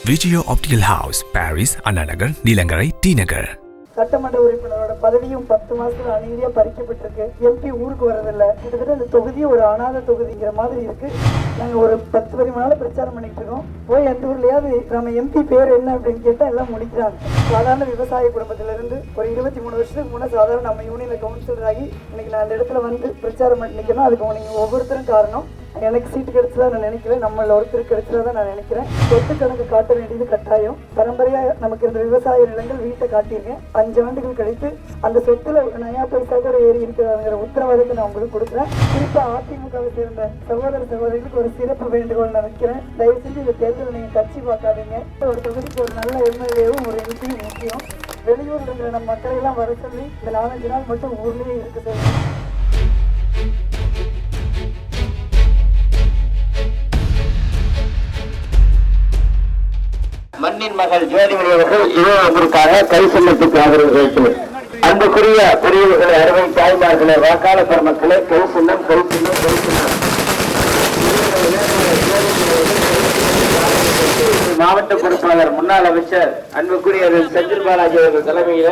விஜயோ optical house, Paris, Anna Nagar, Neelankarai, D நகர். சட்டமன்ற உறுப்பினரோட பதவியும் 10 மாசத்துல அநீதியா பறிக்கப்பட்டிருக்கு. எம்பி ஊருக்கு வர்றதில்ல. கிட்டத்தட்ட இந்த தொகுதியும் ஒரு அனாதை தொகுதிங்கிற மாதிரி இருக்கு. நாங்க ஒரு 10 வருஷமால பிரச்சாரம் பண்ணிட்டு இருக்கோம். போய் எந்த ஊர்லயாவது நம்ம எம்பி பேர் என்ன அப்படின்னு கேட்டா எல்லாம் முடிக்கிறாங்க. சாதாரண விவசாய குடும்பத்தில இருந்து ஒரு 23 வருஷத்துக்கு முன்னே சாதாரண நம்ம யூனியன்ல கவுன்சிலர் ஆகி இன்னைக்கு நான் அந்த இடத்துல வந்து பிரச்சாரம் பண்ணி நிற்கணும். அதுக்கு நீங்க ஒவ்வொருத்தரும் காரணம். எனக்கு சீட்டு கிடைச்சதா நான் நினைக்கிறேன். நம்மள ஒருத்தருக்கு கிடைச்சதா நான் நினைக்கிறேன். சொத்து கணக்கு காட்ட வேண்டியது கட்டாயம். பரம்பரையா நமக்கு இந்த விவசாய நிலங்கள் வீட்டை காட்டியிருக்கேன். 5 ஆண்டுகள் கழித்து அந்த சொத்துல நயா பைசா கூட ஏறி இருக்கிறாங்கிற உத்தரவாதத்தை நான் உங்களுக்கு கொடுக்குறேன். குறிப்பா அதிமுகவை சேர்ந்த சகோதர சகோதரிகளுக்கு ஒரு சிறப்பு வேண்டுகோள் நான் வைக்கிறேன். தயவு செஞ்சு இந்த தேர்தலில் நீங்க கட்சி பார்க்காதீங்க. ஒரு தொகுதிக்கு ஒரு நல்ல எம்எல்ஏவும் ஒரு எம்பியும் முக்கியம். வெளியூர்ல இருக்கிற நம்ம மக்களை எல்லாம் வர சொல்லி இந்த 4-5 நாள் மட்டும் ஊர்லயே இருக்க சொல்லுங்க. மண்ணின் மகள் ஜோதிமணி அவர்கள் இதற்காக கை சின்னத்துக்கு ஆதரவு வைத்து அன்புக்குரிய பெரியவர்களை அறுவை தாய்மார்களே, வாக்காள பெருமக்களே, கை சின்னம் கை சின்னம் கை சின்னம். மாவட்ட பொறுப்பாளர் முன்னாள் அமைச்சர் அன்புக்குரிய செந்தில் பாலாஜி அவர்கள் தலைமையில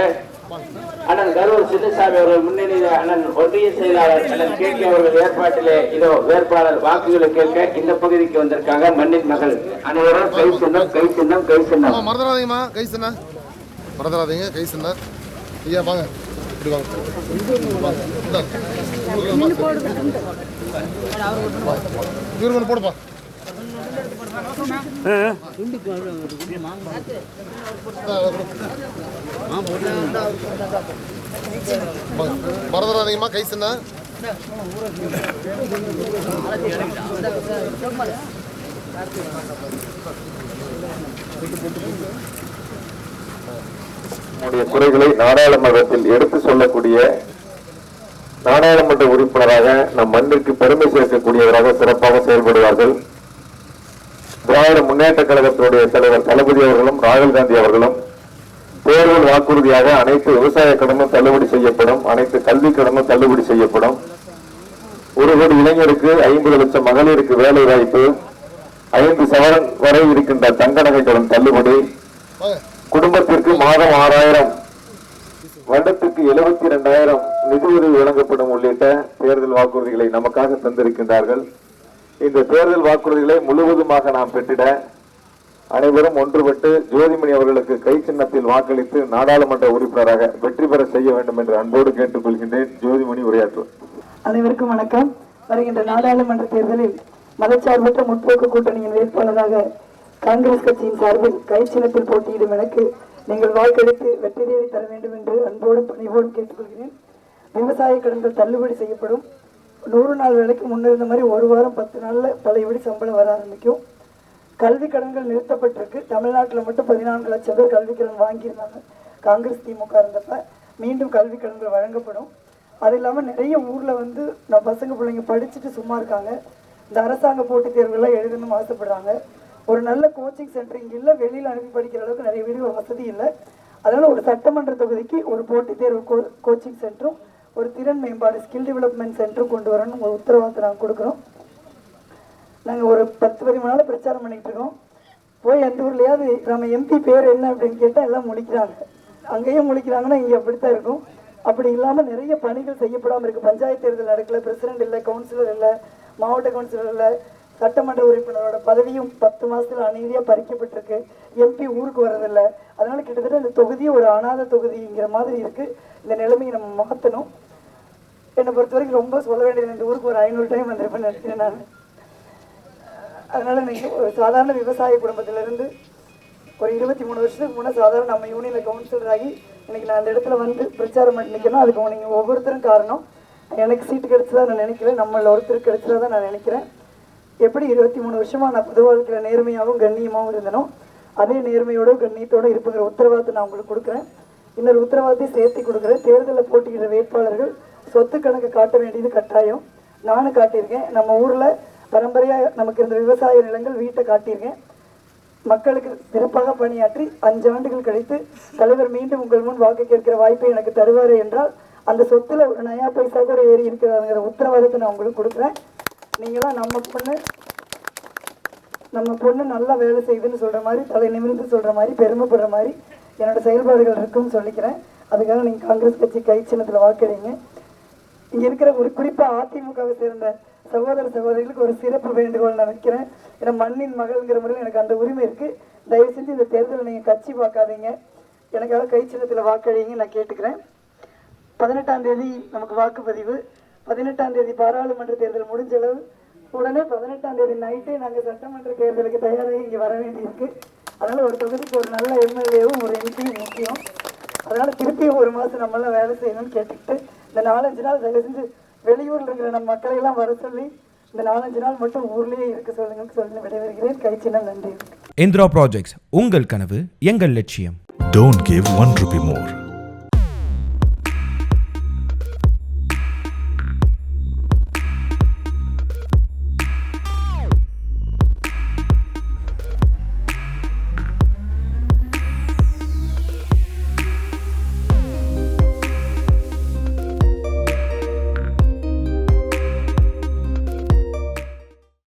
அண்ணன் கரூர் சின்னசாமி அவர்கள் முன்னணி அண்ணன் ஒன்றிய செயலாளர் அண்ணன் கே அவர்கள் ஏற்பாட்டிலே இதோ வேட்பாளர் வாக்குகளை கேட்க இந்த பகுதிக்கு வந்திருக்காங்க. மண்ணின் மகள் அனைவரும் கை சின்னம் கை சின்னம் கை சின்னம். மறந்துடாதீங்கம்மா, கை சின்னம் மறந்துடாதீங்க, கை சின்னம். ஐயா வாங்க, இப்படி வாங்க. இவரு போடுப்பா. மறந்துடாதீங்கம்மா, கை சின்னம். குறைகளை நாடாளுமன்றத்தில் எடுத்து சொல்லக்கூடிய நாடாளுமன்ற உறுப்பினராக நம் மண்ணிற்கு பெருமை சேர்க்கக்கூடியவராக சிறப்பாக செயல்படுவார்கள். திராவிட முன்னேற்ற கழகத்தினுடைய தலைவர் தளபதி அவர்களும் ராகுல் காந்தி அவர்களும் தேர்தல் வாக்குறுதியாக அனைத்து விவசாய கடனும் தள்ளுபடி செய்யப்படும், அனைத்து கல்வி கடனும் தள்ளுபடி செய்யப்படும், 1 கோடி இளைஞருக்கு 50 லட்சம் மகளிருக்கு வேலை வாய்ப்பு, 5 சவரன் வரை இருக்கின்ற தங்க நகை கடன் தள்ளுபடி, குடும்பத்திற்கு மாதம் 6000, வருடத்திற்கு 72,000 நிதியுதவி வழங்கப்படும் உள்ளிட்ட தேர்தல் வாக்குறுதிகளை நமக்காக தந்திருக்கின்றார்கள். இந்த தேர்தல் வாக்குறுதிகளை முழுவதுமாக நாம் பெற்றிட அனைவரும் ஒன்றுபட்டு ஜோதிமணி அவர்களுக்கு கை சின்னத்தில் வாக்களித்து நாடாளுமன்ற உறுப்பினராக வெற்றி பெற செய்ய வேண்டும் என்று அன்போடு கேட்டுக் கொள்கின்றேன். ஜோதிமணி உரையாற்றுவார். அனைவருக்கும் வணக்கம். வருகின்ற நாடாளுமன்ற தேர்தலில் மதச்சார்பற்ற முற்போக்கு கூட்டணியின் வேட்பாளராக காங்கிரஸ் கட்சியின் சார்பில் கை சின்னத்தில் போட்டியிடும் எனக்கு நீங்கள் வாக்களித்து வெற்றி தேடி தர வேண்டும் என்று அன்போடு பணிவோடு கேட்டுக்கொள்கிறேன். விவசாய கடன்கள் தள்ளுபடி செய்யப்படும். 100 நாள் வேலைக்கு முன்னிருந்த மாதிரி 1 வாரம் 10 நாள்ல பழையபடி சம்பளம் வர ஆரம்பிக்கும். கல்வி கடன்கள் நிறுத்தப்பட்டிருக்கு. தமிழ்நாட்டில் மட்டும் 14 லட்சம் பேர் கல்வி கடன் வாங்கியிருந்தாங்க காங்கிரஸ் திமுக இருந்தப்ப. மீண்டும் கல்வி கடன்கள் வழங்கப்படும். அது இல்லாமல் நிறைய ஊரில் வந்து நம்ம பசங்க பிள்ளைங்க படிச்சுட்டு சும்மா இருக்காங்க. இந்த அரசாங்க போட்டித் தேர்வுகள்லாம் எழுதணும்னு ஆசைப்படுறாங்க. ஒரு நல்ல கோச்சிங் சென்டர் இங்கே இல்லை. வெளியில் அனுப்பி படிக்கிற அளவுக்கு நிறைய வீடுகள் வசதி இல்லை. அதனால் ஒரு சட்டமன்ற தொகுதிக்கு ஒரு போட்டித் தேர்வு கோச்சிங் சென்டரும் ஒரு திறன் மேம்பாடு ஸ்கில் டெவலப்மெண்ட் சென்டரும் கொண்டு வரணும் ஒரு உத்தரவாதத்தை நாங்கள் கொடுக்குறோம். நாங்கள் ஒரு 10 வருஷமால பிரச்சாரம் பண்ணிட்டு இருக்கோம். போய் எந்த ஊர்லையாவது நம்ம எம்பி பேர் என்ன அப்படின்னு கேட்டால் எல்லாம் முடிக்கிறாங்க. அங்கேயும் முடிக்கிறாங்கன்னா இங்கே அப்படித்தான் இருக்கும். அப்படி இல்லாமல் நிறைய பணிகள் செய்யப்படாமல் இருக்குது. பஞ்சாயத்து தேர்தல் நடக்கல, பிரசிடென்ட் இல்லை, கவுன்சிலர் இல்லை, மாவட்ட கவுன்சிலர் இல்லை, சட்டமன்ற உறுப்பினரோட பதவியும் 10 மாசத்துல அநீதியாக பறிக்கப்பட்டிருக்கு. எம்பி ஊருக்கு வர்றதில்லை. அதனால கிட்டத்தட்ட இந்த தொகுதியும் ஒரு அனாதை தொகுதிங்கிற மாதிரி இருக்கு. இந்த நிலைமையை நம்ம மாற்றணும். என்னை பொறுத்த வரைக்கும் ரொம்ப சொல்ல வேண்டியது, இந்த ஊருக்கு ஒரு 500 டைம் வந்திருப்பேன்னு நினைக்கிறேன் நான். அதனால நீங்கள் ஒரு சாதாரண விவசாய குடும்பத்திலிருந்து ஒரு 23 வருஷத்துக்கு முன்னே சாதாரண நம்ம யூனியன்ல கவுன்சிலர் ஆகி இன்னைக்கு நான் அந்த இடத்துல வந்து பிரச்சாரம் பண்ணி நிற்கணும். அதுக்கு நீங்கள் ஒவ்வொருத்தரும் காரணம். எனக்கு சீட்டு கிடைச்சதா நான் நினைக்கிறேன். நம்மள ஒருத்தருக்கு கிடைச்சதா தான் நான் நினைக்கிறேன். எப்படி 23 வருஷமா நான் பொது வாழ்க்கையில் நேர்மையாகவும் கண்ணியமாகவும் இருந்தனும், அதே நேர்மையோட கண்ணியத்தோடு இருப்புங்கிற உத்தரவாதத்தை நான் உங்களுக்கு கொடுக்குறேன். இன்னொரு உத்தரவாதத்தை சேர்த்து கொடுக்குறேன். தேர்தலில் போட்டியிடுற வேட்பாளர்கள் சொத்து கணக்கு காட்ட வேண்டியது கட்டாயம். நானும் காட்டியிருக்கேன். நம்ம ஊரில் பரம்பரையாக நமக்கு இருந்த விவசாய நிலங்கள் வீட்டை காட்டியிருக்கேன். மக்களுக்கு சிறப்பாக பணியாற்றி 5 ஆண்டுகள் கழித்து தலைவர் மீண்டும் உங்கள் முன் வாக்கு கேட்கிற வாய்ப்பை எனக்கு தருவார் என்றால் அந்த சொத்துல ஒரு நயா பைசா கூட ஏறி இருக்கிறாங்கிற உத்தரவாதத்தை நான் உங்களுக்கு கொடுக்குறேன். நீங்களாம் நம்ம பொண்ணு நம்ம பொண்ணு நல்லா வேலை செய்யுதுன்னு சொல்கிற மாதிரி, தலை நிமிர்ந்து சொல்கிற மாதிரி, பெருமைப்படுற மாதிரி என்னோட செயல்பாடுகள் இருக்குன்னு சொல்லிக்கிறேன். அதுக்காக நீங்கள் காங்கிரஸ் கட்சி கை சின்னத்தில் வாக்களிங்க. இங்கே இருக்கிற ஒரு குறிப்பாக அதிமுகவை சேர்ந்த சகோதர சகோதரிகளுக்கு ஒரு சிறப்பு வேண்டுகோள் நான் வைக்கிறேன். ஏன்னா மண்ணின் மகள்ங்கிற முறையில் எனக்கு அந்த உரிமை இருக்குது. தயவு செஞ்சு இந்த தேர்தலில் நீங்கள் கட்சி பார்க்காதீங்க, எனக்காக கை சின்னத்தில் வாக்களிங்க நான் கேட்டுக்கிறேன். 18ஆம் தேதி நமக்கு வாக்குப்பதிவு. 18ஆம் தேதி பாராளுமன்ற தேர்தல் முடிஞ்சளவு உடனே 18ஆம் தேதி நைட்டே நாங்கள் சட்டமன்ற தேர்தலுக்கு தயாராகி இங்கே வர வேண்டியிருக்கு. அதனால் ஒரு தொகுதிக்கு ஒரு நல்ல எம்எல்ஏவும் ஒரு எம்பியும் முக்கியம். அதனால் திருப்பியும் ஒரு மாதம் நம்மளாம் வேலை செய்யணும்னு கேட்டுக்கிட்டு இந்த 4-5 நாள் தயவு செஞ்சு வெளியூரில் இருக்கிற நம்ம மக்களையெல்லாம் வர சொல்லி இந்த 4-5 நாள் மட்டும் ஊர்லேயே இருக்க சொல்லுங்கன்னு சொல்லி விடைபெறுகிறேன். கை சின்னம். நன்றி. இந்திரா ப்ராஜெக்ட்ஸ், உங்கள் கனவு எங்கள் லட்சியம். Don't give 1 rupee more.